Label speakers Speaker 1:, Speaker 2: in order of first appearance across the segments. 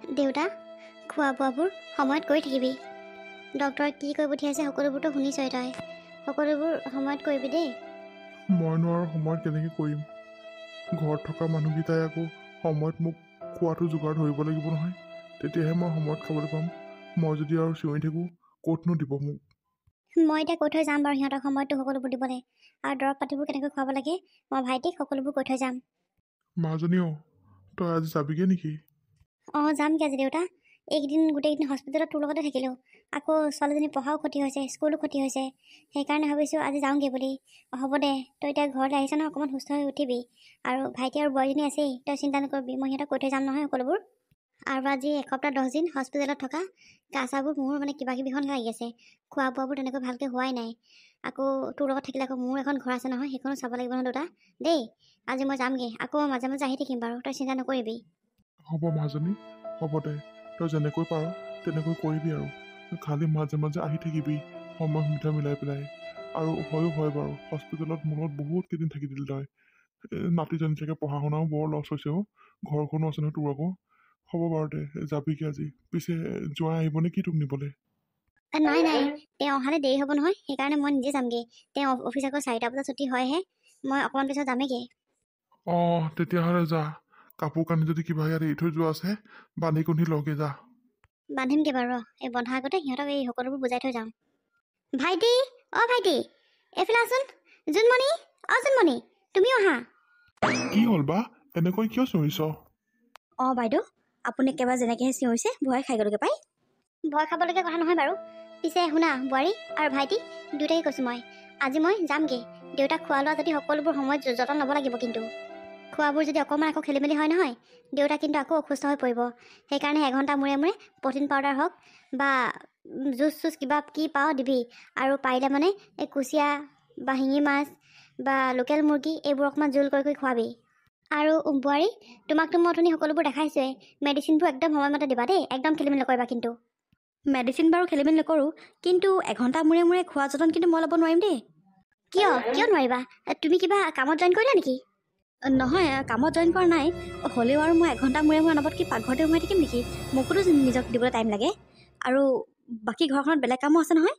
Speaker 1: দেউতা, খোৱা বোৱাবোৰ সময়ত কৰি থাকিবি। ডক্টৰে কি কৈ পঠিয়াইছে সকলোবোৰতো শুনিছই তই। সকলোবোৰ সময়ত কৰিবি দেই।
Speaker 2: মইনো আৰু সময়ত কেনেকৈ কৰিম? ঘৰত থকা মানুহকেইটাই আকৌ সময়ত মোক খোৱাটো যোগাৰ ধৰিব লাগিব নহয়, তেতিয়াহে মই সময়ত খাবলৈ পাম। মই যদি আৰু চিঞৰি থাকোঁ ক'তনো দিব মোক?
Speaker 1: মই এতিয়া কৈ থৈ যাম বাৰু সিহঁতক সময়তো সকলোবোৰ দিবলৈ, আৰু দৰৱ পাতিবোৰ কেনেকৈ খুৱাব লাগে মই ভাইটিক সকলোবোৰ কৈ থৈ যাম।
Speaker 2: মাজনীও, তই আজি যাবিগে নেকি?
Speaker 1: যামগৈ আজি দেউতা। এইকেইদিন গোটেইকেইদিন হস্পিটেলত তোৰ লগতে থাকিলোঁ। আকৌ ছোৱালীজনীৰ পঢ়াও ক্ষতি হৈছে, স্কুলো ক্ষতি হৈছে। সেইকাৰণে ভাবিছোঁ আজি যাওঁগৈ বুলি। হ'ব দে, তই এতিয়া ঘৰলৈ আহিছ নহয়, অকণমান সুস্থ হৈ উঠিবি। আৰু ভাইটি আৰু বোৱাৰীজনী আছেই, তই চিন্তা নকৰিবি, মই সিহঁতক কৈ থৈ যাম নহয় সকলোবোৰ। আৰু আজি এসপ্তাহ 10 দিন হস্পিটেলত থকা গা চাবোৰ মোৰ মানে কিবা কিবিখন লাগি আছে। খোৱা বোৱাবোৰ তেনেকৈ ভালকৈ হোৱাই নাই। আকৌ তোৰ লগত থাকিলে আকৌ মোৰ এখন ঘৰ আছে নহয়, সেইখনো চাব লাগিব নহয় দেউতা দেই। আজি মই যামগৈ, আকৌ মাজে মাজে আহি থাকিম বাৰু, তই চিন্তা নকৰিবি।
Speaker 2: হ'ব মাজনী, হ'ব দে, তই যেনেকৈ পাৰ তেনেকৈ কৰিবি আৰু। খালি মাজে মাজে আহি থাকিবি সময় সুবিধা মিলাই পেলাই। আৰু হয় বাৰু, হস্পিটেলত মোৰ লগত বহুত কেইদিন থাকি দিলি তই। নাতিজনী চাগে পঢ়া শুনাও বৰ লছ হৈছে অ', ঘৰখনো আছে নহয় তোৰ আকৌ। হ'ব বাৰু দে, যাবিগৈ আজি। পিছে জোঁৱাই আহিবনে কি তোক নিবলৈ?
Speaker 1: নাই তেওঁ অহালে দেৰি হ'ব নহয়, সেইকাৰণে মই নিজে যামগৈ। তেওঁ অফিচ আকৌ 4টা বজাত ছুটি হয়হে, মই অকণমান পিছত যামেগৈ।
Speaker 2: তেতিয়াহ'লে যা। কাপোৰ কানি যদি কিবা ইয়াত এৰি থৈ যোৱা আছে বান্ধি কুন্ধি লগে যা।
Speaker 1: বান্ধিমগৈ বাৰু, এই বন্ধা আগতে সিহঁতক এই সকলোবোৰ বুজাই থৈ যাওঁ। ভাইটি, ভাইটি এইফালে আছোন। জোনমণি, জোনমণি তুমিও আহা।
Speaker 2: কি হ'ল বা, এনেকৈ কিয় চিঞৰিছ?
Speaker 3: বাইদেউ, আপুনি একেবাৰে যেনেকৈহে চিঞৰিছে ভয় খাই গ'লগৈ পাই।
Speaker 1: ভয় খাবলগীয়া কথা নহয় বাৰু। পিছে শুনা বোৱাৰী আৰু ভাইটি দুয়োটাকে কৈছোঁ মই, আজি মই যামগৈ। দেউতাক খোৱা লোৱা যদি সকলোবোৰ সময়ত যতন ল'ব লাগিব, কিন্তু খোৱাবোৰ যদি অকণমান আকৌ খেলি মেলি হয় নহয়, দেউতা কিন্তু আকৌ অসুস্থ হৈ পৰিব। সেইকাৰণে এঘণ্টা মূৰে মূৰে প্ৰ'টিন পাউডাৰ হওক বা জুচ চুচ কিবা কি পাওঁ দিবি। আৰু পাৰিলে মানে এই কুচিয়া বা শিঙি মাছ বা লোকেল মুৰ্গী এইবোৰ অকণমান জোল কৰি খোৱাবি। আৰু বোৱাৰী, তোমাকতো মই অথনি সকলোবোৰ দেখাইছোঁৱেই। মেডিচিনবোৰ একদম সময়মতে দিবা দেই, একদম খেলি মেলি নকৰিবা কিন্তু।
Speaker 3: মেডিচিন বাৰু খেলি মেলি নকৰোঁ, কিন্তু এঘণ্টা মূৰে মূৰে খোৱা যতন কিন্তু মই ল'ব নোৱাৰিম দেই।
Speaker 1: কিয় নোৱাৰিবা? তুমি কিবা কামত জইন কৰিলা নেকি?
Speaker 3: নহয়, কামত জইন কৰা নাই। হ'লেও আৰু মই এঘণ্টা মূৰে মূৰে অনবৰত কি পাকঘৰতে সোমাই থাকিম নেকি? মোকোতো নিজক দিবলৈ টাইম লাগে। আৰু বাকী ঘৰখনত বেলেগ কামো আছে নহয়।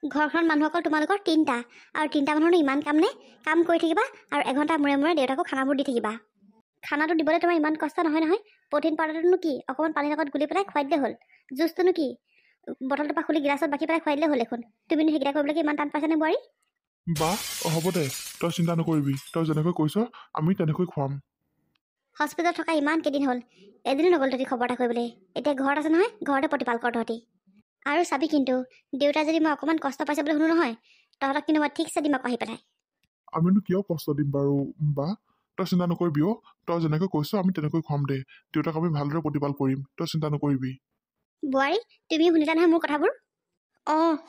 Speaker 1: ঘৰখনত মানুহ অকল তোমালোকৰ 3টা, আৰু 3টা মানুহৰনো ইমান কাম নে? কাম কৰি থাকিবা আৰু এঘণ্টা মূৰে মূৰে দেউতাকো খানাবোৰ দি থাকিবা। খানাটো দিবলৈ তোমাৰ ইমান কষ্ট নহয়। প্ৰ'টিন পাউডাৰটোনো কি, অকণমান পানীৰ লগত গুলি পেলাই খুৱাই দিলে হ'ল। জুচটোনো কি, বটলটোৰ পৰা খুলি গিলাচত বাকি পেলাই খুৱাই দিলে হ'ল দেখোন। তুমিনো সেইকেইটা কৰিবলৈ ইমান টান পাইছানে বোৱাৰী?
Speaker 2: হ'ব দে, তই চিন্তা নকৰিবি। তই যেনেকৈ কৈছ আমি তেনেকৈ খুৱাম।
Speaker 1: হস্পিটেলত থকা ইমান কেইদিন হ'ল, এদিনো নগ'ল তহঁতি খবৰ এটা কৰিবলৈ। এতিয়া ঘৰত আছে নহয়, ঘৰতে প্ৰতিপাল কৰ তহঁতি। আৰু চাবি কিন্তু, দেউতা যদি মই অকণমান কষ্ট পাইছে বুলি শুনো নহয়, তহঁতক কিন্তু মই ঠিকছে দিম আকৌ আহি পেলাই।
Speaker 2: আমিনো কিয় কষ্ট দিম বাৰু বা, তই চিন্তা নকৰিবি অ'। তই যেনেকৈ কৈছ আমি তেনেকৈ খুৱাম দে। দেউতাক আমি ভালদৰে প্ৰতিপাল কৰিম, তই চিন্তা নকৰিবি।
Speaker 1: বোৱাৰী, তুমিও শুনিলা নহয় মোৰ কথাবোৰ?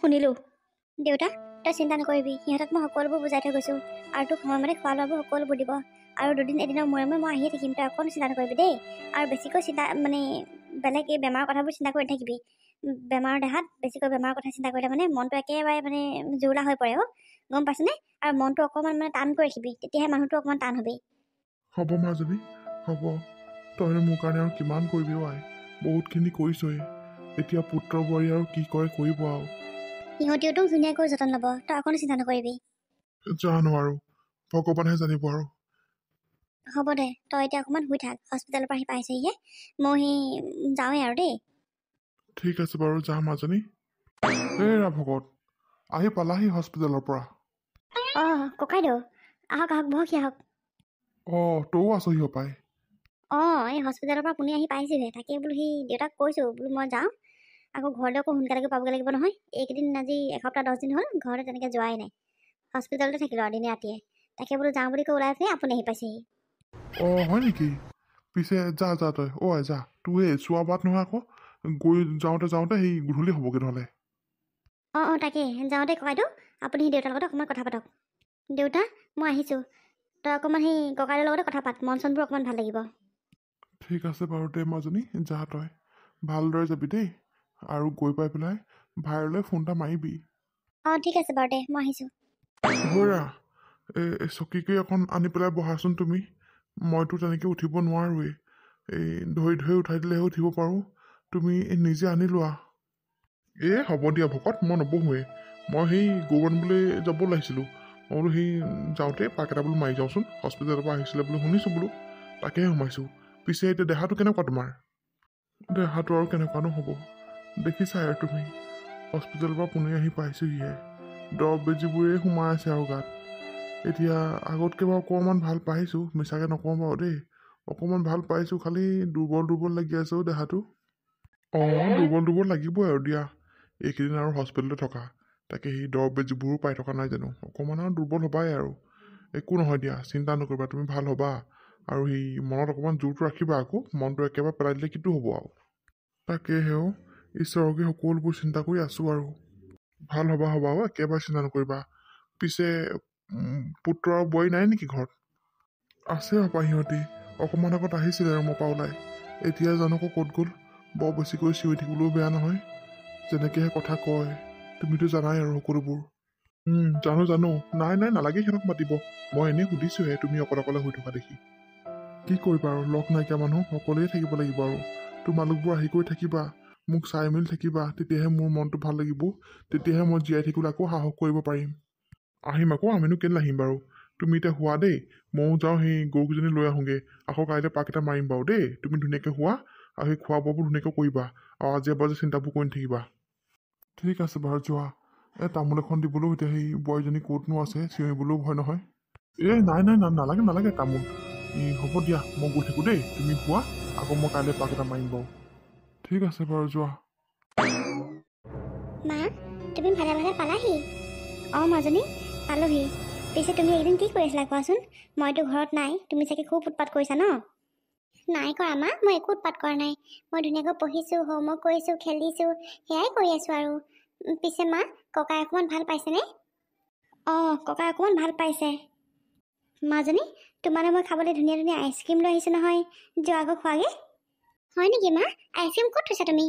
Speaker 3: শুনিলোঁ।
Speaker 1: দেউতা, তই চিন্তা নকৰিবি, সিহঁতক মই সকলোবোৰ বুজাই থৈ গৈছোঁ। আৰু তোক সময়মতে খোৱা লোৱাবোৰ সকলোবোৰ দিব। আৰু এদিনৰ মূৰে মূৰে মই আহিয়ে থাকিম, তই অকণো চিন্তা নকৰিবি দেই। আৰু বেছিকৈ বেলেগ এই বেমাৰৰ কথাবোৰ চিন্তা কৰি নাথাকিবি। বেমাৰৰ দেহাত বেছিকৈ বেমাৰৰ কথা চিন্তা কৰিলে মানে মনটো একেবাৰে জোৰলা হৈ পৰে গম পাইছনে? আৰু মনটো অকণমান টান কৰি ৰাখিবি, তেতিয়াহে মানুহটো অকণমান টান হ'বি।
Speaker 2: হ'ব মাজনী, হ'ব। তইনো মোৰ কাৰণে আৰু কিমান কৰিবি আই? বহুতখিনি কৰিছই। এতিয়া পুত্ৰ বোৱাৰী আৰু কি কৰে কৰিব আৰু।
Speaker 1: সিহঁতিওতো ধুনীয়াকৈ যতন ল'ব, তই অকণো চিন্তা নকৰিবি।
Speaker 2: জানো আৰু, ভগৱানহে জানিব আৰু।
Speaker 1: হ'ব দে, তই এতিয়া অকণমান শুই থাক। হস্পিটেলৰ পৰা আহি পাইছেহিহে, মই যাওঁৱেই আৰু দেই।
Speaker 2: ঠিক আছে বাৰু, যাম মাজনী। ভকত আহি পালাহি হস্পিটেলৰ পৰা।
Speaker 1: ককাইদেউ আহক বহকহি আহক।
Speaker 2: তয়ো আছহি পাই।
Speaker 1: এই হস্পিটেলৰ পৰা পুনি আহি পাইছোহে, তাকে বোলো দেউতাক কৈছোঁ বোলো মই যাওঁ। আকৌ ঘৰলৈ আকৌ সোনকালে পাবগৈ লাগিব নহয়। এইকেইদিন আজি এসপ্তাহ 10 দিন হ'ল ঘৰতে তেনেকৈ যোৱাই নাই। হস্পিটেলতে থাকিলোঁ আৰু দিনে ৰাতিয়ে। তাকে বোলো যাওঁ বুলি কৈ ওলাই আছে, আপুনি আহি পাইছেহি।
Speaker 2: হয় নেকি? পিছে যা তই আই যা। তোৰ এই চোৱা বাট নহয় আকৌ, গৈ যাওঁতে সেই গধূলি হ'বগৈ নহ'লে।
Speaker 1: তাকে যাওঁতে ককাইদেউ আপুনি দেউতাৰ লগতে অকণমান কথা পাতক। দেউতা, মই আহিছোঁ। তই অকণমান ককাইদেউৰ লগতে কথা পাত, মন চনবোৰ অকণমান ভাল লাগিব।
Speaker 2: ঠিক আছে বাৰু দে মাজনী, যা তই ভালদৰে যাবি দেই। আৰু গৈ পাই পেলাই ভাইলৈ ফোন এটা মাৰিবি।
Speaker 1: ঠিক আছে বাৰু দে, মই আহিছোঁ।
Speaker 2: বৰা, চকীকে অকণ আনি পেলাই বহাচোন তুমি। মইতো তেনেকৈ উঠিব নোৱাৰোৱেই। এই ধৰি ধৰি উঠাই দিলেহে উঠিব পাৰোঁ। তুমি নিজে আনি লোৱা। হ'ব দিয়া ভকত, মই নবহোঁৱে। মই সেই গৰু আনিবলৈ যাব ওলাইছিলোঁ। মই বোলো সেই যাওঁতে পাক এটা বোলো মাৰি যাওঁচোন, হস্পিটেলৰ পৰা আহিছিলে বোলো শুনিছোঁ বোলো, তাকেহে সোমাইছোঁ। পিছে এতিয়া দেহাটো কেনেকুৱা তোমাৰ? দেহাটো আৰু কেনেকুৱানো হ'ব, দেখিছাই আৰু তুমি। হস্পিটেলৰ পৰা পুনে আহি পাইছোঁহিহে। দৰৱ বেজীবোৰেই সোমাই আছে আৰু গাত। এতিয়া আগতকৈ বাৰু অকণমান ভাল পাইছোঁ, মিছাকৈ নকওঁ বাৰু দেই। অকণমান ভাল পাইছোঁ, খালি দুৰ্বল দুৰ্বল লাগি আছে দেহাটো। দুৰ্বল দুৰ্বল লাগিবই আৰু দিয়া। এইকেইদিন আৰু হস্পিটেলতে থকা, তাকে সেই দৰৱ বেজীবোৰো পাই থকা নাই জানো, অকণমান আৰু দুৰ্বল হ'বাই আৰু। একো নহয় দিয়া, চিন্তা নকৰিবা, তুমি ভাল হ'বা। আৰু সেই মনত অকণমান জোৰটো ৰাখিবা আকৌ, মনটো একেবাৰে পেলাই দিলে কিটো হ'ব আৰু। তাকেহে ঈশ্বৰকে সকলোবোৰ চিন্তা কৰি আছোঁ আৰু। ভাল হ'বা একেবাৰে চিন্তা নকৰিবা। পিছে পুত্ৰ আৰু বোৱাৰী নাই নেকি ঘৰত? আছে সিহঁতি অকণমান আগত আহিছিলে ৰুমৰ পৰা ওলাই। এতিয়া জানো আকৌ ক'ত গ'ল। বৰ বেছিকৈ চিঞৰি থাকিবলৈও বেয়া নহয়, যেনেকৈহে কথা কয়, তুমিতো জানাই আৰু সকলোবোৰ। জানো। নাই নালাগে সিহঁতক মাতিব। মই এনেই সুধিছোঁহে, তুমি অকলে অকলে হৈ থকা দেখি। কি কৰিবা আৰু, লগ নাইকিয়া মানুহ অকলেই থাকিব লাগিব আৰু। তোমালোকবোৰ আহি কৰি থাকিবা, মোক চাই মেলি থাকিবা, তেতিয়াহে মোৰ মনটো ভাল লাগিব। তেতিয়াহে মই জীয়াই থাকিবলৈ আকৌ সাহস কৰিব পাৰিম। আহিম আকৌ, আমিনো কেলৈ নাহিম বাৰু। তুমি এতিয়া শুৱা দেই, ময়ো যাওঁ সেই গৰুকেইজনী লৈ আহোঁগৈ। আকৌ কাইলৈ পাক এটা মাৰিম বাৰু দেই। তুমি ধুনীয়াকৈ শুৱা আৰু সেই খোৱা বোৱাবোৰ ধুনীয়াকৈ কৰিবা, আৰু আজি এবাৰ যে চিন্তাবোৰ কৰি নাথাকিবা। ঠিক আছে বাৰু, যোৱা। তামোল এখন দিবলৈও এতিয়া সেই বোৱাৰীজনী ক'তনো আছে, চিঞৰিবলৈও ভয় নহয়। নাই নালাগে তামোল। হ'ব দিয়া, মই গৈ থাকোঁ দেই, তুমি শুৱা। আকৌ মই কাইলৈ পাক এটা মাৰিম বাৰু। ঠিক আছে বাৰু, যোৱা।
Speaker 1: মা, তুমি ভালে ভালে পালাহি? মাজনী পালোহি। পিছে তুমি এইদিন কি কৰি আছিলা কোৱাচোন? মইতো ঘৰত নাই, তুমি চাগে খুব উৎপাত কৰিছা ন? নাই কৰা মা, মই একো উৎপাত কৰা নাই। মই ধুনীয়াকৈ পঢ়িছোঁ, হোমৱৰ্ক কৰিছোঁ, খেলিছোঁ, সেয়াই কৰি আছোঁ আৰু। পিছে মা, ককাই অকণমান ভাল পাইছেনে? ককাই অকণমান ভাল পাইছে। মাজনী, তোমালৈ মই খাবলৈ ধুনীয়া ধুনীয়া আইচক্ৰীম লৈ আহিছোঁ নহয়, যোৱা আকৌ খোৱাগৈ। হয় নেকি মা? আইচক্ৰীম ক'ত থৈছা তুমি?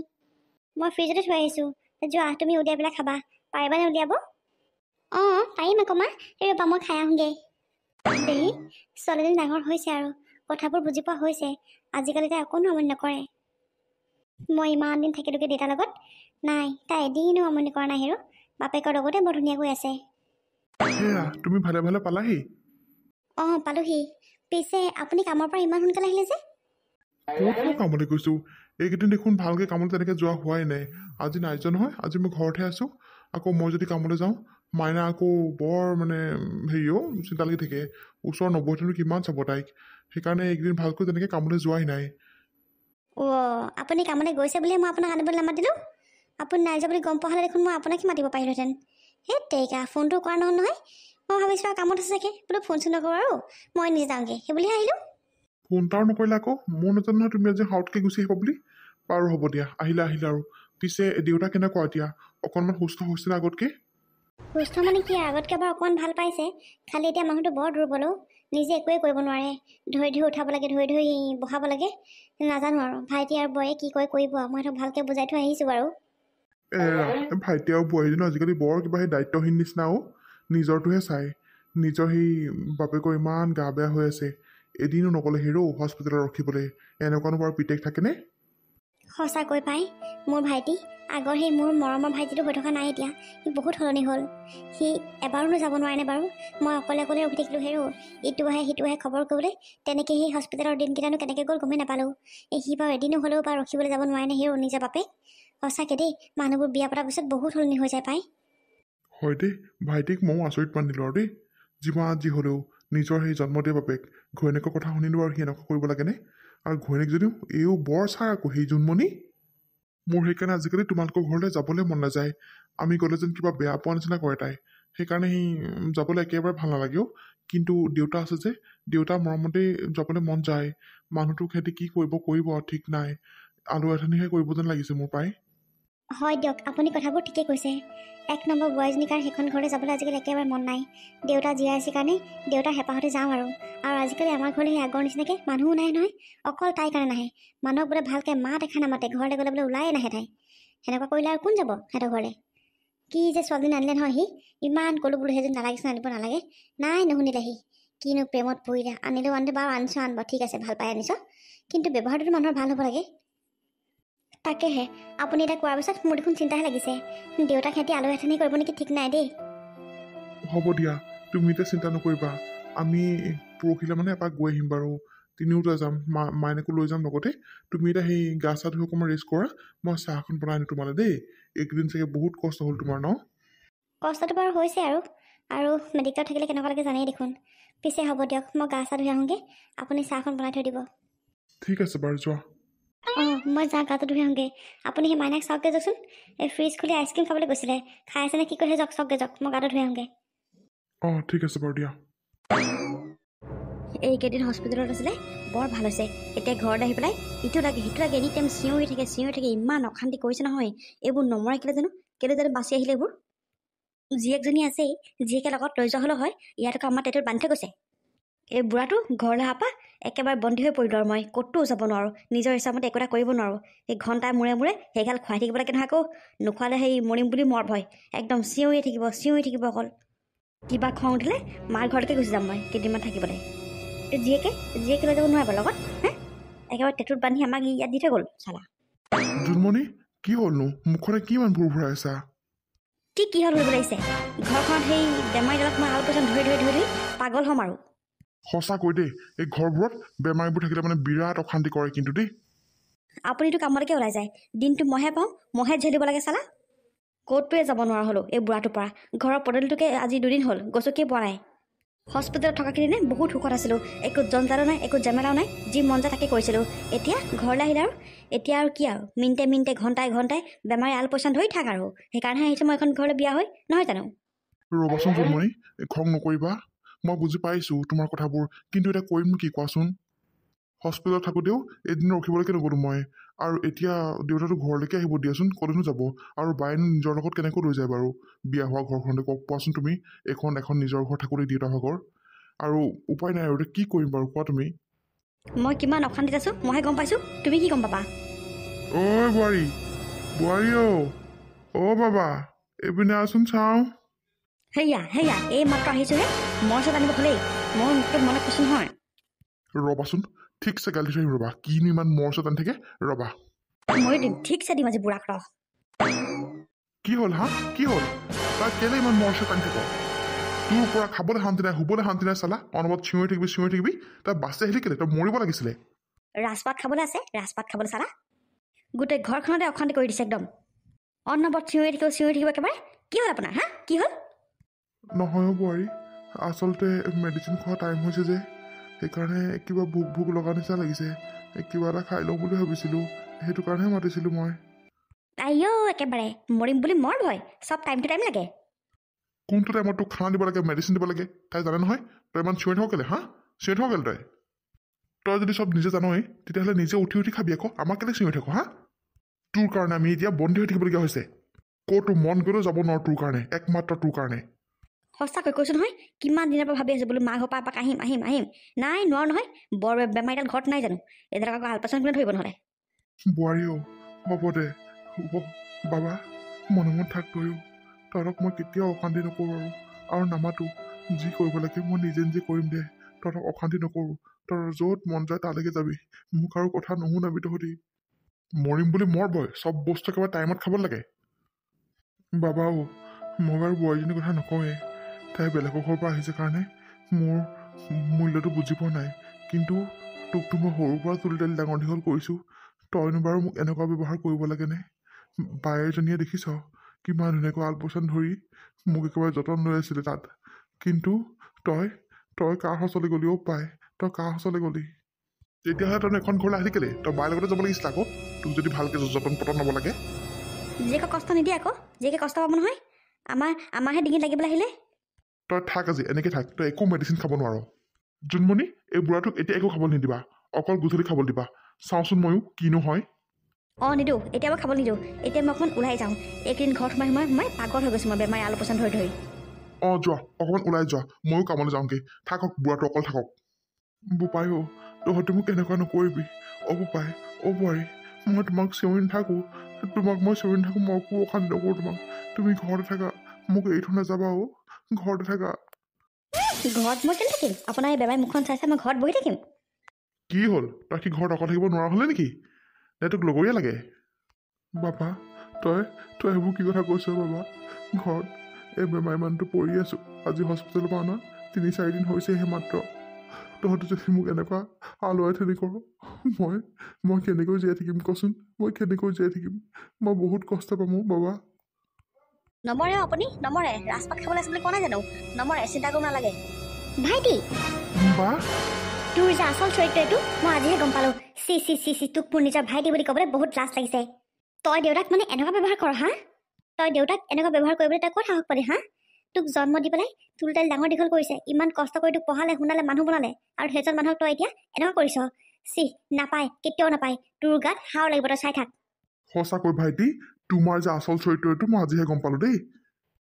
Speaker 1: মই ফ্ৰিজতে থৈ আহিছোঁ, যোৱা তুমি উলিয়াই পেলাই খাবা। পাৰিবানে উলিয়াব? পাৰিম আকৌ মা, ৰ'বা মই খাই আহোঁগৈ। দেহি, ছোৱালীজনী ডাঙৰ হৈছে আৰু কথাবোৰ বুজি পোৱা হৈছে। আজিকালি তাই অকণো আমনি নকৰে। মই ইমান দিন থাকিলোঁগৈ দেউতাৰ লগত, নাই তাই এদিনো আমনি কৰা নাই হেৰো। বাপেকৰ লগতে বৰ ধুনীয়াকৈ আছে।
Speaker 2: তুমি ভালে ভালে পালাহি?
Speaker 1: পালোহি। পিছে আপুনি কামৰ পৰা ইমান সোনকালে আহিলে যে?
Speaker 2: ক'তনো কামলৈ গৈছোঁ, এইকেইদিন দেখোন ভালকৈ কামলৈ তেনেকৈ যোৱা হোৱাই নাই। আজি নাই যোৱা নহয়, আজি মই ঘৰতহে আছোঁ। আকৌ মই যদি কামলৈ যাওঁ, মাইনা আকৌ বৰ চিন্তা লাগি থাকে। ওচৰৰ নবৌহঁতেনো কিমান চাব তাইক। সেইকাৰণে এইকেইদিন ভালকৈ তেনেকৈ কামলৈ যোৱাই নাই।
Speaker 1: আপুনি কামলৈ গৈছে বুলিয়ে মই আপোনাক আনিবলৈ নামাতিলোঁ। আপুনি নাই যোৱা বুলি গম পোৱা হ'লে দেখোন মই আপোনাকে মাতিব পাৰিলোহেঁতেন। তেৰিকা, ফোনটো কৰা নহয়। মই ভাবিছোঁ আৰু কামত আছে চাগে, বোলো ফোন চোন নকৰোঁ আৰু মই নিজে যাওঁগৈ, সেই বুলিহে আহিলোঁ।
Speaker 2: ফোন এটাও নকৰিলা আকৌ, মোৰ নাজানো নহয় তুমি আজি হাউতকৈ গুচি আহিবা বুলি। বাৰু হ'ব দিয়া, আহিলে আৰু। পিছে দেউতা কেনেকুৱা এতিয়া? অকণমান সুস্থ হৈছেনে আগতকৈ?
Speaker 1: সুস্থ মানে কি, আগতকৈ বাৰু অকণমান ভাল পাইছে। খালি এতিয়া মানুহটো বৰ দুৰ্বল নিজে একোৱেই কৰিব নোৱাৰে। ধৰি ধৰি উঠাব লাগে, ধৰি ধৰি বহাব লাগে। নাজানো আৰু ভাইটি আৰু বৌয়ে কি কৰিব আৰু। মই সিহঁতক ভালকৈ বুজাই থৈ আহিছোঁ বাৰু।
Speaker 2: ভাইটি আৰু বোৱাৰীজনী আজিকালি বৰ কিবা সেই দায়িত্বহীন নিচিনাও, নিজৰটোহে চাই। নিজৰ সেই বাপেকৰ ইমান গা বেয়া হৈ আছে, এদিনো নগ'লে হেৰৌ হস্পিটেলত ৰখিবলৈ। এনেকুৱানো বাৰু পিতেক থাকেনে?
Speaker 1: সঁচাকৈ পাই, মোৰ ভাইটি আগৰ সেই মোৰ মৰমৰ ভাইটিটো হৈ থকা নাই এতিয়া। সি বহুত সলনি হ'ল। সি এবাৰো যাব নোৱাৰেনে বাৰু? মই অকলে ৰখি থাকিলোঁ হেৰৌ, ইটো আহে সিটো আহে খবৰ কৰিবলৈ। তেনেকৈ সেই হস্পিটেলৰ দিনকেইটানো কেনেকৈ গ'ল গমেই নাপালোঁ। সি বাৰু এদিনো হ'লেও বাৰু ৰখিবলৈ যাব নোৱাৰেনে হেৰৌ নিজৰ বাপেক? সঁচাকৈ দেই, মানুহবোৰ বিয়া পতাৰ পিছত বহুত সলনি হৈ যায় পাই।
Speaker 2: হয় দেই, ভাইটিক ময়ো আচৰিত মানিলোঁ আৰু দেই। যিমান যি হ'লেও নিজৰ সেই জন্ম দিয়া বাপেক, ঘৈণীয়েকৰ কথা শুনিলোঁ আৰু সি এনেকুৱা কৰিব লাগেনে? আৰু ঘৈণীয়েক যদিও এইও বৰ ছাৰ আকৌ সেই জোনমণি। মোৰ সেইকাৰণে আজিকালি তোমালোকৰ ঘৰলৈ যাবলৈ মন নাযায়। আমি গ'লে যেন কিবা বেয়া পোৱা নিচিনা কৰে তাই। সেইকাৰণে সি যাবলৈ একেবাৰে ভাল নালাগেও। কিন্তু দেউতা আছে যে, দেউতাৰ মৰমতেই যাবলৈ মন যায়। মানুহটোক সিহঁতি কি কৰিব ঠিক নাই। আলু এথানিহে কৰিব যেন লাগিছে মোৰ পাই।
Speaker 1: হয় দিয়ক, আপুনি কথাবোৰ ঠিকেই কৈছে। এক নম্বৰ বোৱাৰীজনীৰ কাৰণে সেইখন ঘৰলৈ যাবলৈ আজিকালি একেবাৰে মন নাই। দেউতা জীয়াই আছে কাৰণে দেউতাৰ হেঁপাহতে যাওঁ আৰু আজিকালি আমাৰ ঘৰলৈ সেই আগৰ নিচিনাকৈ মানুহো নাহে নহয়। অকল তাইৰ কাৰণে নাহে। মানুহক বোলে ভালকৈ মাত এষাৰ নামাতে, ঘৰলৈ গ'লে বোলে ওলায়ে নাহে তাই। সেনেকুৱা কৰিলে আৰু কোন যাব সিহঁতৰ ঘৰলৈ? কি যে ছোৱালীজনী আনিলে নহয় সি, ইমান ক'লোঁ বোলো সেইজনী নালাগিছে, আনিব নালাগে। নাই নুশুনিলে সি। কিনো প্ৰেমত পৰিলে, আনিলেও বাৰু আনিব ঠিক আছে, ভাল পাই আনিছ। কিন্তু ব্যৱহাৰটোতো মানুহৰ ভাল হ'ব লাগে। তাকেহে আপুনি এতিয়া কোৱাৰ পিছত মোৰ দেখোন চিন্তাহে লাগিছে। দেউতাক সিহঁতি আলহী আথনি কৰিব নেকি ঠিক নাই দেই।
Speaker 2: হ'ব দিয়া, তুমি এতিয়া চিন্তা নকৰিবা। আমি পৰহিলে মানে এপাক গৈ আহিম বাৰু। তিনিওটা যাম, মাইনাকো লৈ যাম লগতে। তুমি এতিয়া সেই গা চা ধুই অকণমান ৰেষ্ট কৰা, মই চাহ এখন বনাই আনো তোমালৈ দেই। এইকেইদিন চাগে বহুত কষ্ট হ'ল তোমাৰ ন?
Speaker 1: কষ্টটো বাৰু হৈছে আৰু মেডিকেলত থাকিলে কেনেকুৱা লাগে জানেই দেখোন। পিছে হ'ব দিয়ক, মই গা চা ধুই আহোঁগৈ, আপুনি চাহখন বনাই থৈ দিব।
Speaker 2: ঠিক আছে বাৰু, যোৱা।
Speaker 1: অঁ মই যাওঁ, গাটো ধুই আহোঁগৈ। আপুনি সেই মাইনাক চাওকগৈ যাওকচোন। এই ফ্ৰিজ খুলি আইচক্ৰীম খাবলৈ গৈছিলে, খাই আছেনে কি কৰিছে যাওক, চাওকগৈ যাওক, মই গাটো ধুই আহোঁগৈ।
Speaker 2: অঁ ঠিক আছে বাৰু দিয়া।
Speaker 3: এইকেইদিন হস্পিটেলত আছিলে, বৰ ভাল হৈছে। এতিয়া ঘৰত আহি পেলাই ইটো লাগে সিটো লাগে, এনি টাইম চিঞৰি থাকে, ইমান অশান্তি কৰিছে নহয়। এইবোৰ নমৰে কেলে জানো বাচি আহিলে এইবোৰ। জীয়েকজনী আছেই, জীয়েকে লগত লৈ যোৱা হ'লেও হয়, ইয়াত আকৌ আমাৰ টেটুত বান্ধি থৈ গৈছে। এই বুঢ়াটো ঘৰলৈ অহাৰ পৰা একেবাৰে বন্দী হৈ পৰিলোঁ আৰু মই ক'তো যাব নোৱাৰোঁ, নিজৰ ইচ্ছামতে একো এটা কৰিব নোৱাৰোঁ। এই ঘণ্টাৰ মূৰে সেইগাল খুৱাই থাকিব লাগে নহয়, আকৌ নোখোৱালে সেই মৰিম বুলি মৰ ভয়। একদম চিঞৰি থাকিব অকল। কিবা খং উঠিলে মাৰ ঘৰলৈকে গুচি যাম মই কেইদিনমান থাকিবলৈ। জীয়েকে লৈ যাব নোৱাৰিব লগত, হে একেবাৰে টেটুত বান্ধি আমাক ইয়াত দি থৈ গ'ল চালা।
Speaker 2: জোনমণি, কি হ'লনো? মুখখনে কি ইমান ভুৰ ভৰাইছা?
Speaker 3: কি হ'ল কৰিব লাগিছে? ঘৰখনত সেই বেমাৰীডালক মই আল পইচান ধৰি পাগল হ'ম আৰু।
Speaker 2: সঁচাকৈ দেই, এই ঘৰবোৰত বেমাৰীবোৰ থাকিলে মানে বিৰাট অশান্তি কৰে কিন্তু দেই।
Speaker 3: আপুনিতো কামলৈকে ওলাই যায়, দিনটো মহে পাওঁ, মহে ঝেলিব লাগে চালা। ক'তটোৱে যাব নোৱাৰা হ'লো এই বুঢ়াটোৰ পৰা। ঘৰৰ পদূলিটোকে আজি 2 দিন হ'ল গছকিয়ে পোৱা নাই। হস্পিটেলত থকাকেইদিনে বহুত সুখত আছিলোঁ, একো জঞ্জালো নাই, একো জেমেলাও নাই, যি মন যায় তাকে কৰিছিলোঁ। এতিয়া ঘৰলৈ আহিলে আৰু এতিয়া আৰু কি আৰু মিনিটে ঘণ্টাই বেমাৰী আল পইচান ধৰি থাক আৰু। সেইকাৰণেহে আহিছোঁ মই এখন ঘৰলৈ বিয়া হৈ, নহয় জানো?
Speaker 2: ৰ'বাচোন জোনমণি, খং নকৰিবা। মই বুজি পাইছোঁ তোমাৰ কথাবোৰ, কিন্তু এতিয়া কৰিম কি কোৱাচোন? হস্পিটেলত থাকোঁতেও এদিন ৰখিবলৈকে নগ'লোঁ মই। আৰু এতিয়া দেউতাটো ঘৰলৈকে আহিব দিয়াচোন, ক'লৈনো যাব? আৰু বায়েনো নিজৰ লগত কেনেকৈ লৈ যায় বাৰু বিয়া হোৱা ঘৰখনলৈ? কোৱাচোন তুমি। এখন নিজৰ ঘৰ থাকোঁতে দেউতা ভাগৰ, আৰু উপায় নাই আৰু এতিয়া কি কৰিম বাৰু, কোৱা তুমি।
Speaker 3: মই কিমান অশান্তিত আছোঁ মইহে গম পাইছোঁ, তুমি কি গম পাবা?
Speaker 2: ঐ বোৱাৰী অ' বাবা, এইপিনে আচোন চাওঁ।
Speaker 3: সেয়া এই মাত্ৰ আহিছোঁহে, মই ওচৰত আনিব হ'লেই। মই তোক মনত কৈছোঁ নহয়।
Speaker 2: ৰ'বাচোন, ঠিকছে গালি থৈ আহিম ৰ'বা। কিনো ইমান মৰচত আনি থাকে, ৰ'বা।
Speaker 3: ময়ো দিম, ঠিকছে দিম আজি বুঢ়াক ৰহ।
Speaker 2: কি হ'ল হা? কি হ'ল? তাই কেলে ইমান মৰচত আনি থাকে? তোৰ পৰা খাবলৈ শান্তি নাই, শুবলৈ শান্তি নাই চালা। অনবৰত চিঞৰি থাকিবি। তই বাচি আহিলি কেলে? তই মৰিব লাগিছিলে।
Speaker 3: ৰাজপাত খাবলৈ আছে, ৰাজপাত খাবলৈ চালা। গোটেই ঘৰখনতে অশান্তি কৰি দিছে একদম। অনবৰত চিঞৰি থাকিব একেবাৰে। কি হ'ল আপোনাৰ, হা কি হ'ল?
Speaker 2: নহয় বোৱাৰী, আচলতে মেডিচিন খোৱা টাইম হৈছে যে, সেইকাৰণে কিবা ভোক লগা নিচিনা লাগিছে। কিবা এটা খাই লওঁ বুলি ভাবিছিলোঁ, সেইটো কাৰণেহে মাতিছিলোঁ মই।
Speaker 3: আইঅ একেবাৰে মৰিম বুলি মৰ ভয়, চব টাইম টু টাইম লাগে।
Speaker 2: কোনটো টাইমত তোক খানা দিব লাগে, মেডিচিন দিব লাগে তাই জানে নহয়। তই ইমান চিঞৰি থাক কেলে, হা? চিঞৰি থাক কেলে তই যদি চব নিজে জানই, তেতিয়াহ'লে নিজে উঠি খাবি আকৌ। আমাক কেলে চিঞৰি থাক, হা? তোৰ কাৰণে আমি এতিয়া বন্দী হৈ থাকিবলগীয়া হৈছে। ক'তো মন গ'লেও যাব নোৱাৰো তোৰ কাৰণে, একমাত্ৰ তোৰ কাৰণে।
Speaker 3: সঁচাকৈ কৈছোঁ নহয়, কিমান দিনৰ পৰা ভাবি আছোঁ বোলো মা ঘৰৰ পৰা এপাক আহিম। নাই নোৱাৰো নহয়, বৰ বেমাৰীডাল ঘৰত নাই জানো? এইডাল আকৌ আলপৈচান কোনে ধৰিব নহ'লে?
Speaker 2: বোৱাৰী হ'ব দে, হ'ব বাবা, মনে থাক তয়ো। তহঁতক মই কেতিয়াও অশান্তি নকৰোঁ আৰু নামাতো। যি কৰিব লাগে মই নিজে কৰিম দে। তহঁতক অশান্তি নকৰোঁ। তই য'ত মন যায় তালৈকে যাবি, মোক আৰু কথা নুশুনাবি তহঁতি। মৰিম বুলি মৰ ভয়, চব বস্তু একেবাৰে টাইমত খাব লাগে। বাবাও, মই বাৰু বোৱাৰীজনীৰ কথা নকওঁৱেই, তাই বেলেগৰ ঘৰৰ পৰা আহিছে কাৰণে মোৰ মূল্যটো বুজি পোৱা নাই। কিন্তু তোকতো মই সৰুৰ পৰা তুলি তালি ডাঙৰ দীঘল কৰিছোঁ, তইনো বাৰু মোক এনেকুৱা ব্যৱহাৰ কৰিব লাগেনে? বায়েৰজনীয়ে দেখিছ কিমান ধুনীয়াকৈ আলপৈচান ধৰি মোক একেবাৰে যতন লৈ আছিলে তাত। কিন্তু তই কাৰ সঁচলৈ গ'লি অ' পাই? তই কাৰ সঁচলৈ গ'লি? তেতিয়াহ'লে তই এখন ঘৰলৈ আহিলি কেলে? তই বাৰ লগতে যাব লাগিছিল আকৌ, তোক যদি ভালকৈ যতন পতন ল'ব লাগে।
Speaker 3: জীয়েকে কষ্ট নিদিয়ে আকৌ, জীয়েকে কষ্ট পাব নহয়। আমাৰহে ডিঙিত লাগিবলৈ আহিলে।
Speaker 2: তই থাক আজি, এনেকৈ থাক। তই একো মেডিচিন খাব নোৱাৰ। জোনমণি, এই বুঢ়াটোক এতিয়া একো খাবলৈ নিদিবা, অকল গধূলি খাবলৈ দিবা। চাওঁচোন ময়ো কিনো হয়।
Speaker 3: অঁ নিদিওঁ, এতিয়া মই খাবলৈ নিদিওঁ। এতিয়া মই অকণমান ওলাই যাওঁ। এইকেইদিন ঘৰত সোমাই পাগল হৈ গৈছোঁ মই বেমাৰী আলপৈচান ধৰি।
Speaker 2: অঁ যোৱা, অকণমান ওলাই যোৱা, ময়ো কামলৈ যাওঁগৈ। থাকক, বুঢ়াটো অকল থাকক। বোপাই তহঁতি মোক এনেকুৱা নকৰিবি। বোপাই, বোৱাৰী, মই তোমাক চিঞৰি নাথাকোঁ। মই একো অশান্তি নকৰোঁ তোমাক। তুমি ঘৰতে থাকা, মোক এৰি থৈ নাযাবা ঘৰতে থাকা।
Speaker 3: ঘৰত মই কেলে থাকিম? আপোনাৰ এই বেমাৰী মুখখন চাই মই ঘৰত বহি থাকিম?
Speaker 2: কি হ'ল তই কি ঘৰত অকল থাকিব নোৱাৰা হ'লে নেকি নে তোক লগৰীয়া লাগে বাবা তই তই এইবোৰ কি কথা কৈছ বাবা ঘৰত এই বেমাৰী মানুহটো পৰি আছোঁ আজি হস্পিটেলৰ পৰা অনা 3-4 দিন হৈছেহে মাত্ৰ তহঁতে যদি মোক এনেকুৱা আলোৱাই ঠেলি কৰ মই কেনেকৈ জীয়াই থাকিম কচোন মই কেনেকৈ জীয়াই থাকিম মই বহুত কষ্ট পাম বাবা
Speaker 3: নমৰে আপুনি নমৰে ৰাজপাত খাবলৈ আছে বুলি কোৱা নাই জানো নমৰে চিন্তা কৰিব নালাগে
Speaker 1: ভাইটি
Speaker 2: বা
Speaker 1: তোৰ যে আচল চৰিত্ৰ এইটো মই আজিহে গম পালোঁ চি চি চি চি তোক মোৰ নিজৰ ভাইটি বুলি ক'বলৈ বহুত লাজ লাগিছে তই দেউতাক মানে এনেকুৱা ব্যৱহাৰ কৰ হা তই দেউতাক এনেকুৱা ব্যৱহাৰ কৰিবলৈ তই ক'ত সাহস পালি হা তোক জন্ম দি পেলাই তোৰ তাই ডাঙৰ দীঘল কৰিছে ইমান কষ্ট কৰি তোক পঢ়ালে শুনালে মানুহ বনালে আৰু সেইজন মানুহক তই এতিয়া এনেকুৱা কৰিছ চি নাপায় কেতিয়াও নাপায় তোৰ গাত হাও লাগিব তই চাই থাক
Speaker 2: সঁচাকৈ ভাইটি তোমাৰ যে আচল চৰিত্ৰটো মই আজিহে গম পালোঁ দেই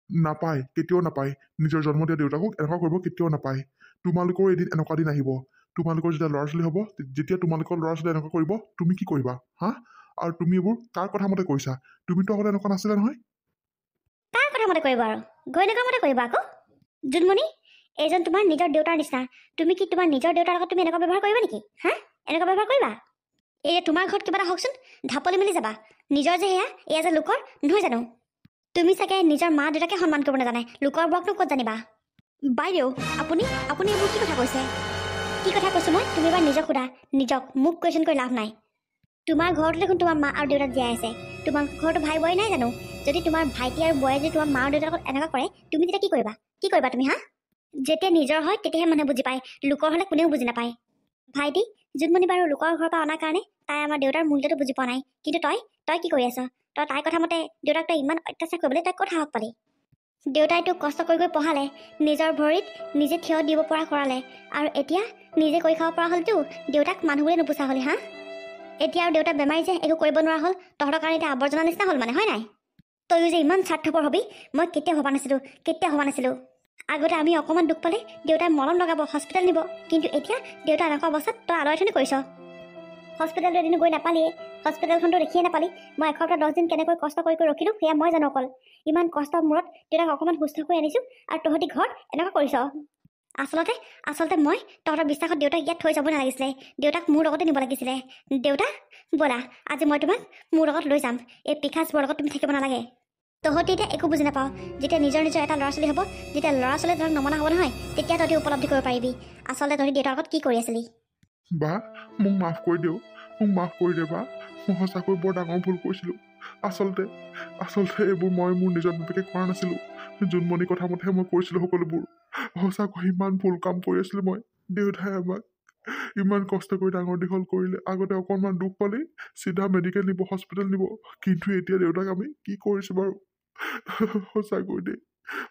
Speaker 2: নাপায় কেতিয়াও নাপায় নিজৰ জন্ম দিয়া দেউতাকক এনেকুৱা কৰিব কেতিয়াও নাপায় তোমালোকৰ এদিন এনেকুৱা দিন আহিব তোমালোকৰ যেতিয়া ল'ৰা ছোৱালী হ'ব যেতিয়া তোমালোকৰ ল'ৰা ছোৱালী এনেকুৱা কৰিব তুমি কি কৰিবা হা আৰু তুমি এইবোৰ কাৰ কথা মতে কৰিছা তুমিতো আগতে এনেকুৱা নাছিলা নহয়
Speaker 1: কাৰ কথা মতে কৰিব আৰু ঘৈণীয়েকৰ মতে কৰিবা আকৌ জোনমণি এইজন তোমাৰ নিজৰ দেউতাৰ নিচিনা তুমি কি তোমাৰ নিজৰ দেউতাৰ লগত তুমি এনেকুৱা ব্যৱহাৰ কৰিবা নেকি হা এনেকুৱা ব্যৱহাৰ কৰিবা এই তোমাৰ ঘৰত কিবা এটা হওকচোন ঢাপলি মেলি যাবা নিজৰ যে এয়া যে লোকৰ নহয় জানো তুমি চাগে নিজৰ মা দেউতাকে সন্মান কৰিব নাজানে লোকৰ বকনো ক'ত জানিবা
Speaker 3: বাইদেউ আপুনি আপুনি এইবোৰ কি কথা কৈছে
Speaker 1: কি কথা কৈছো মই তুমি এবাৰ নিজক সোধা নিজক মোক কুৱেশ্যন কৰি লাভ নাই তোমাৰ ঘৰতো দেখোন তোমাৰ মা আৰু দেউতা জীয়াই আছে তোমাৰ ঘৰতো ভাই বোৱাৰী নাই জানো যদি তোমাৰ ভাইটি আৰু বোৱাৰী যদি তোমাৰ মা আৰু দেউতাৰ লগত এনেকুৱা কৰে তুমি তেতিয়া কি কৰিবা তুমি হা যেতিয়া নিজৰ হয় তেতিয়াহে মানুহে বুজি পায় লোকৰ হ'লে কোনেও বুজি নাপায় ভাইটি জোনমণি বাৰু লোকৰ ঘৰৰ পৰা অনাৰ কাৰণে তাই আমাৰ দেউতাৰ মূল্যটো বুজি পোৱা নাই কিন্তু তই কি কৰি আছ তই তাইৰ কথা মতে দেউতাক তই ইমান অত্যাচাৰ কৰিবলৈ তই ক'ত সাহস পালি দেউতাই তোক কষ্ট কৰি পঢ়ালে নিজৰ ভৰিত নিজে থিয় দিব পৰা কৰালে আৰু এতিয়া নিজে কৰি খাব পৰা হ'লতো দেউতাক মানুহ বুলি নুপুচা হ'লি হা এতিয়া আৰু দেউতা বেমাৰী যে একো কৰিব নোৱাৰা হ'ল তহঁতৰ কাৰণে এতিয়া আৱৰ্জনা নিচিনা হ'ল মানে হয় নাই তয়ো যে ইমান স্বাৰ্থপৰ হবি মই কেতিয়াও ভবা নাছিলোঁ আগতে আমি অকণমান দুখ পালে দেউতাই মলম লগাব হস্পিটেল নিব কিন্তু এতিয়া দেউতা এনেকুৱা অৱস্থাত তই আলোচনী কৰিছ হস্পিটেলটো এদিন গৈ নাপালিয়ে হস্পিটেলখনতো দেখিয়ে নাপালি মই এসপ্তাহ 10 দিন কেনেকৈ কষ্ট কৰি ৰখিলোঁ সেয়া মই জানো অকল ইমান কষ্টৰ মূৰত দেউতাক অকণমান সুস্থ কৰি আনিছোঁ আৰু তহঁতি ঘৰত এনেকুৱা কৰিছ আচলতে মই তহঁতৰ বিশ্বাসত দেউতাক ইয়াত থৈ যাব নালাগিছিলে দেউতাক মোৰ লগতে নিব লাগিছিলে দেউতা ব'লা আজি মই তোমাক মোৰ লগত লৈ যাম এই পিখাচবোৰৰ লগত তুমি থাকিব নালাগে তহঁতি এতিয়া একো বুজি নাপাওঁ যেতিয়া নিজৰ এটা ল'ৰা ছোৱালী হ'ব যেতিয়া ল'ৰা ছোৱালী ধৰক নমনা হ'ব নহয় তেতিয়া তহঁতি উপলব্ধি কৰিব পাৰিবি আচলতে তহঁতি দেউতাৰ লগত কি কৰি আছিলি
Speaker 2: বা মোক মাফ কৰি দিওঁ মোক মাফ কৰি দে বা মই সঁচাকৈ বৰ ডাঙৰ ভুল কৰিছিলোঁ আচলতে এইবোৰ মই মোৰ নিজৰ বিবেকে কৰা নাছিলোঁ জোনমণিৰ কথা মতেহে মই কৰিছিলোঁ সকলোবোৰ সঁচাকৈ ইমান ভুল কাম কৰি আছিলোঁ মই দেউতাই আমাক ইমান কষ্ট কৰি ডাঙৰ দীঘল কৰিলে আগতে অকণমান দুখ পালেই চিধা মেডিকেল নিব হস্পিটেল নিব কিন্তু এতিয়া দেউতাক আমি কি কৰিছোঁ বাৰু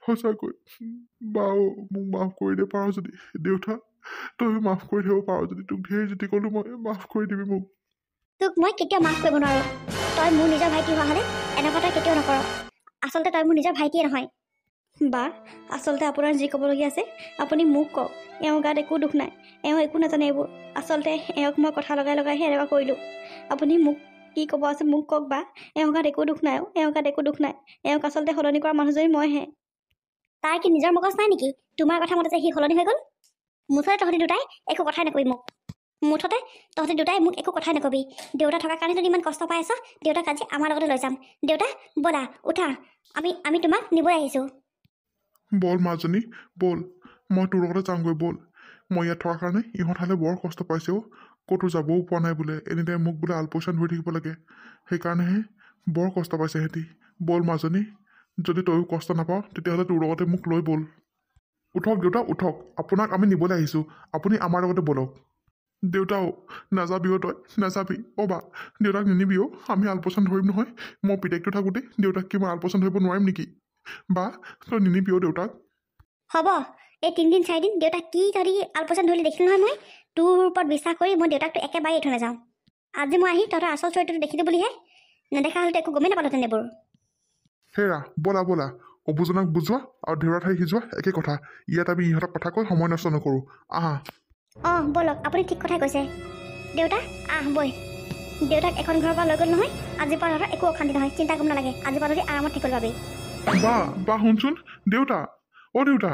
Speaker 2: সঁচাকৈ বাও মোক মাফ কৰি দে পাৰ যদি দেউতা তই মাফ কৰি দিব পাৰ যদি তোক ধেৰ যদি ক'লোঁ মই মাফ কৰি দিবি মোক
Speaker 1: তোক মই কেতিয়াও মাফ কৰিব নোৱাৰোঁ তই মোৰ নিজৰ ভাইটি হোৱা হ'লে এনেকুৱা তই কেতিয়াও নকৰ আচলতে তই মোৰ নিজৰ ভাইটিয়ে নহয়
Speaker 3: বা আচলতে আপোনাৰ যি ক'বলগীয়া আছে আপুনি মোক কওক এওঁৰ গাত একো দুখ নাই এওঁ একো নাজানে এইবোৰ আচলতে এওঁক মই কথা লগাইহে এনেকুৱা কৰিলোঁ আপুনি মোক কি ক'ব আছে মোক কওক বা এওঁৰ গাত একো দুখ নাই এওঁক আচলতে সলনি কৰা মানুহজনী মইহে
Speaker 1: তাৰ কি নিজৰ মগজ নাই নেকি তোমাৰ কথা মতে যে সি সলনি হৈ গ'ল মুঠতে তহঁতি দুটাই একো কথাই নকবি মোক একো কথাই নকবি দেউতা থকাৰ কাৰণে যদি ইমান কষ্ট পাই আছ দেউতাক আজি আমাৰ লগতে লৈ যাম দেউতা ব'লা উঠা আমি তোমাক নিবলৈ আহিছোঁ
Speaker 2: বল মাজনী বল মই তোৰ লগতে যামগৈ বল মই ইয়াত থকাৰ কাৰণে ইহঁত হালে বৰ কষ্ট পাইছে ক'তো যাবও পোৱা নাই বোলে এনিটাইম মোক বোলে আলপৈচান ধৰি থাকিব লাগে সেইকাৰণেহে বৰ কষ্ট পাইছে সিহঁতি বল মাজনী যদি তয়ো কষ্ট নাপাওঁ তেতিয়াহ'লে তোৰ লগতে মোক লৈ বল উঠক দেউতা উঠক আপোনাক আমি নিবলৈ আহিছোঁ আপুনি আমাৰ লগতে বলক দেউতাও নাযাবিও তই নাযাবি বা দেউতাক নিনিবিও আমি আলপৈচান ধৰিম নহয় মই পিতেকটো থাকোঁতে দেউতাক কি মই আলপৈচান ধৰিব নোৱাৰিম নেকি বা তই নিনিবিও দেউতাক
Speaker 1: হ'ব এই 3 দিন 4 দিন দেউতাক কি ধৰি আলপৈচান ধৰিলে দেখিলোঁ নহয় মই তোৰ ওপৰত বিশ্বাস কৰি মই দেউতাকটো একেবাৰে এৰি থৈ নাযাওঁ আজি মই আহি তহঁতৰ আচল চৰিত্ৰটো দেখিলোঁ বুলিহে নেদেখা হ'লেতো একো গমেই নাপালোঁ তেনেবোৰ
Speaker 2: হেৰা ব'লা অবুজনাক বুজোৱা আৰু ধেৰা ঠাই সিজোৱা একে কথা ইয়াত আমি ইহঁতক কথা কৈ সময় নষ্ট নকৰোঁ আহা
Speaker 1: ব'লক আপুনি ঠিক কথাই কৈছে দেউতা বৈ দেউতাক এখন ঘৰৰ পৰা লৈ গ'ল নহয় আজিৰ পৰা তহঁতৰ একো অশান্তি নহয় চিন্তা কৰিব নালাগে আজিৰ পৰা যদি আৰামত থাকিব পাবি
Speaker 2: বা শুনচোন দেউতা দেউতা